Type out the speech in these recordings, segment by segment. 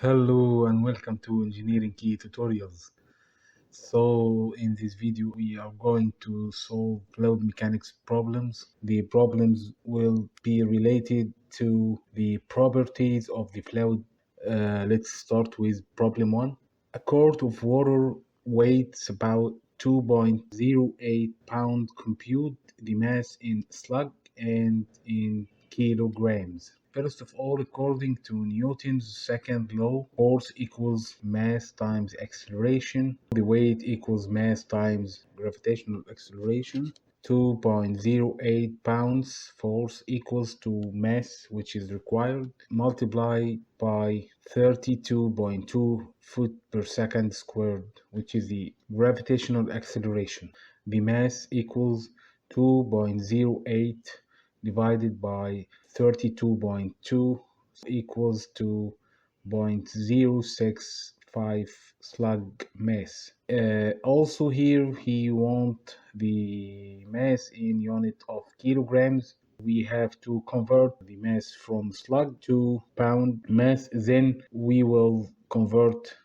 Hello and welcome to Engineering Key Tutorials. So in this video we are going to solve fluid mechanics problems. The problems will be related to the properties of the fluid. Let's start with problem 1. A quart of water weighs about 2.08 pounds. Compute the mass in slug and in kilograms. First of all, according to Newton's second law, force equals mass times acceleration. The weight equals mass times gravitational acceleration. 2.08 pounds force equals to mass which is required multiplied by 32.2 foot per second squared, which is the gravitational acceleration. The mass equals 2.08 divided by 32.2 equals to 0.065 slug mass. Also here he want the mass in unit of kilograms. We have to convert the mass from slug to pound mass, then we will convert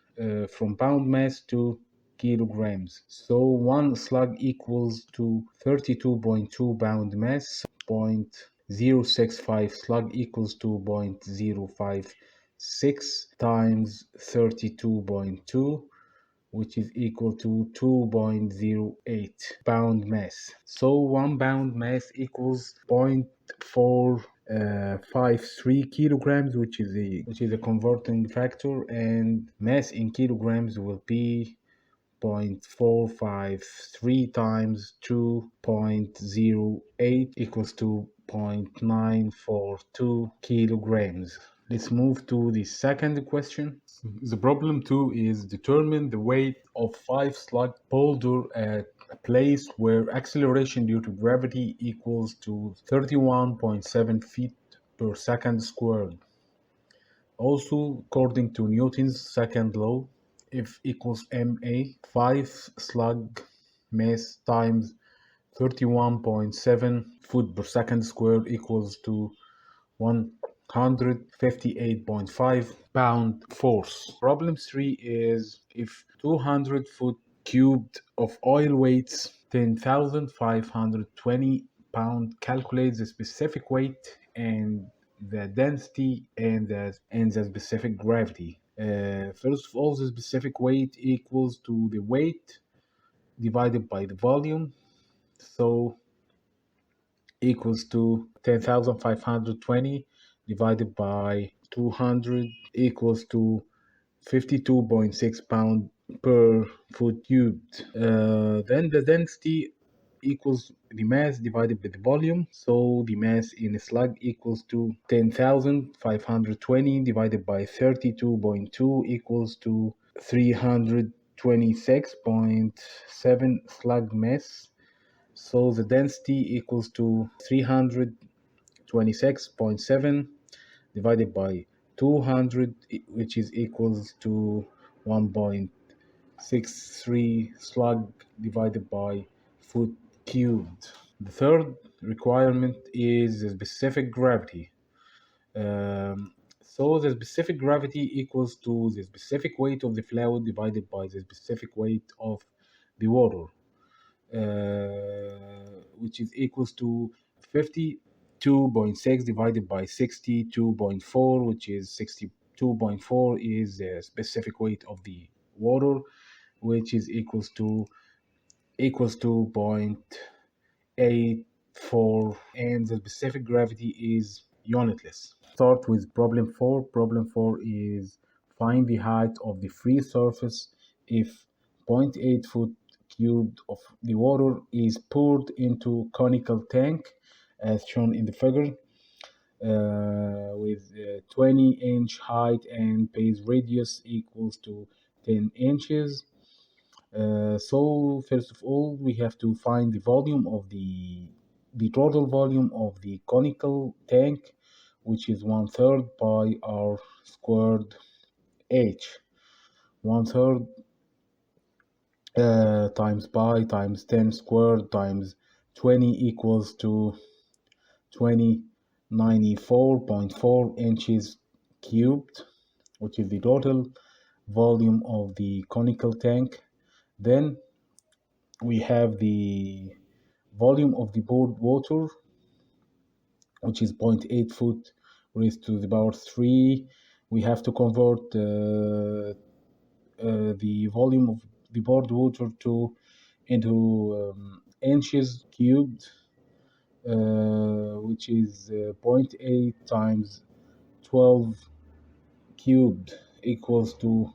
from pound mass to kilograms. So one slug equals to 32.2 pound mass. 0.065 slug equals to 0.056 times 32.2, which is equal to 2.08 pound mass. So 1 pound mass equals 0.453 kilograms, which is a converting factor, and mass in kilograms will be 0.453 times 2.08 equals to 0.942 kilograms. Let's move to the second question. The problem 2 is determine the weight of 5 slug boulder at a place where acceleration due to gravity equals to 31.7 feet per second squared. Also, according to Newton's second law, F equals ma, 5 slug mass times 31.7 foot per second squared equals to 158.5 pound force. Problem 3 is if 200 foot cubed of oil weighs 10,520 pound, calculate the specific weight and the density and the specific gravity. First of all, the specific weight equals to the weight divided by the volume. So equals to 10,520 divided by 200 equals to 52.6 pound per foot cubed. Then the density equals the mass divided by the volume. So the mass in a slug equals to 10,520 divided by 32.2 equals to 326.7 slug mass. So the density equals to 326.7 divided by 200, which is equals to 1.63 slug divided by foot cubed. The third requirement is the specific gravity. So the specific gravity equals to the specific weight of the fluid divided by the specific weight of the water. Which is equals to 52.6 divided by 62.4, which is 62.4 is the specific weight of the water, which is equals to 0.84, and the specific gravity is unitless. Start with problem 4. Problem 4 is find the height of the free surface if 0.8 foot cubed of the water is poured into conical tank as shown in the figure with 20-inch height and base radius equals to 10 inches. So first of all, we have to find the volume of the total volume of the conical tank, which is 1/3 pi r squared h. 1/3 times pi times 10 squared times 20 equals to 2094.4 inches cubed. which is the total volume of the conical tank. Then we have the volume of the board water, which is 0.8 foot raised to the power 3. We have to convert the volume of the board water into inches cubed, which is 0.8 times 12 cubed equals to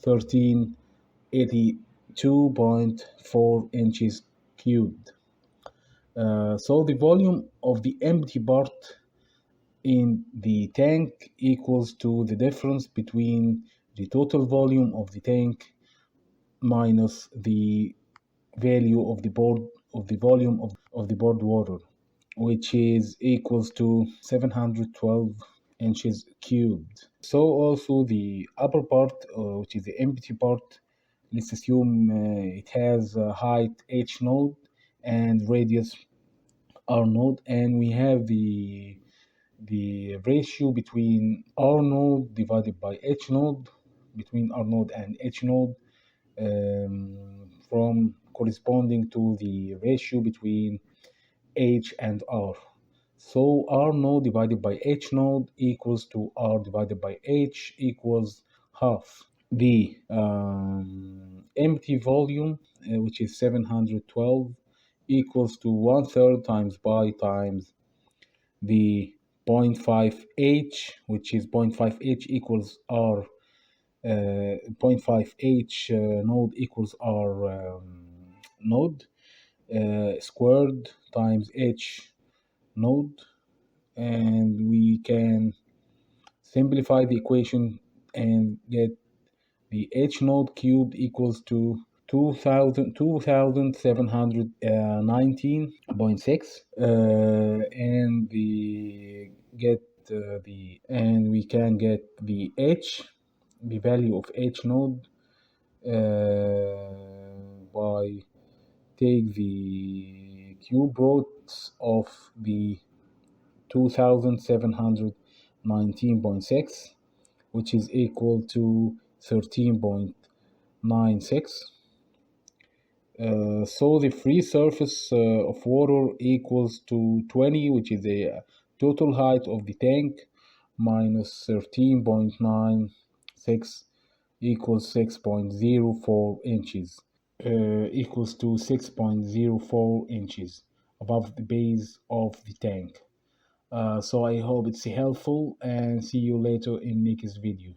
1382.4 inches cubed. So the volume of the empty part in the tank equals to the difference between the total volume of the tank minus the value of the volume of the board water, which is equals to 712 inches cubed. So also the upper part, which is the empty part, let's assume it has a height h node and radius r node, and we have the ratio between r node divided by h node, between r node and h node, from corresponding to the ratio between h and r. So r node divided by h node equals to r divided by h equals half. The empty volume, which is 712, equals to 1/3 times pi times the 0.5 h, which is 0.5 h equals r, 0.5 h node equals r node squared times h node, and we can simplify the equation and get the h node cubed equals to 2719.6, and we can get the value of h node by take the cube roots of the 2719.6, which is equal to 13.96. So the free surface of water equals to 20, which is the total height of the tank, minus 13.96 equals 6.04 inches, equals to 6.04 inches above the base of the tank. So I hope it's helpful, and see you later in next video.